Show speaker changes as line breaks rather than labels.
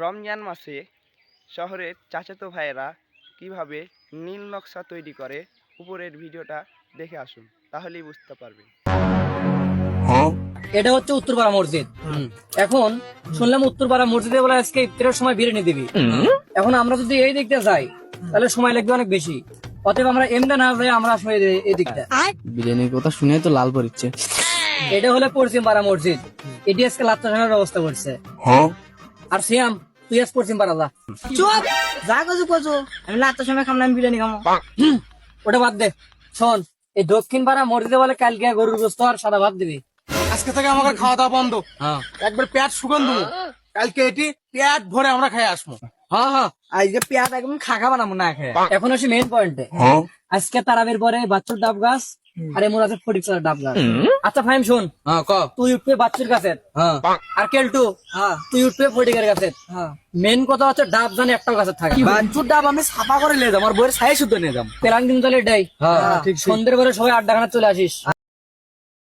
রমজান মাসে শহরের চাচাতো ভাইয়েরা কিভাবে নীল নকশা তৈরি করে উপরের ভিডিওটা দেখে আসুন, তাহলেই বুঝতে পারবেন।
এটা হচ্ছে উত্তরপাড়া মসজিদ। এখন শুনলাম উত্তরপাড়া মসজিদে বলে আজকে ইফতারের সময় বিরিয়ানি দিবি। এখন আমরা যদি এই দিকটা যাই তাহলে সময় লাগবে অনেক বেশি, অতএব আমরা এমনি না যাই, আমরা আসলে এই দিকটা।
বিরিয়ানির কথা শুনে তো লাল পড়ছে।
এটা হলে পশ্চিম পাড়া মসজিদ, এটি আজকে লাত্তা সাজানোর ব্যবস্থা করছে। আর সিয়াম তুই আজ পশ্চিম পাড়া যা।
চুপ যা কজু কজু, আমি লাত্তার সময় খাম না, আমি বিরিয়ানি খাবো।
ওটা বাদ দে, শোন এই দক্ষিণ পাড়া মসজিদে বলে কালকে গরুর গোস্ত আর সাদা ভাত দিবি।
আজকে থেকে আমাদের খাওয়া দাওয়া বন্ধ, একবার পেট সুগন্ধ। কালকে এটি পেট ভরে আমরা খাই আসবো।
হ্যাঁ,
আজকে পেঁয়াজ একদম খাখা বানাবো না খেয়ে।
এখন আসি মেইন পয়েন্টে। আজকে তারাবের পরে বাচ্চুর ডাব গাছ আর এমন আছে ফটিক চালের ডাব গাছ। আচ্ছা ফাহিম শোন, তুই উঠবে বাচ্চুর কাছে, আর কেলটু তুই উঠবে ফটিকের কাছে। মেন কথা হচ্ছে ডাব জানি একটাও কাছে থাকে।
বাঞ্চুর ডাব আমি সাফা করে নিয়ে যাবো, আমার বইয়ের ছাই শুদ্ধ নিয়ে যাবো।
তেলাং দিন চলে এটাই। সন্ধ্যের পরে সবাই আড্ডাখানা চলে আসিস।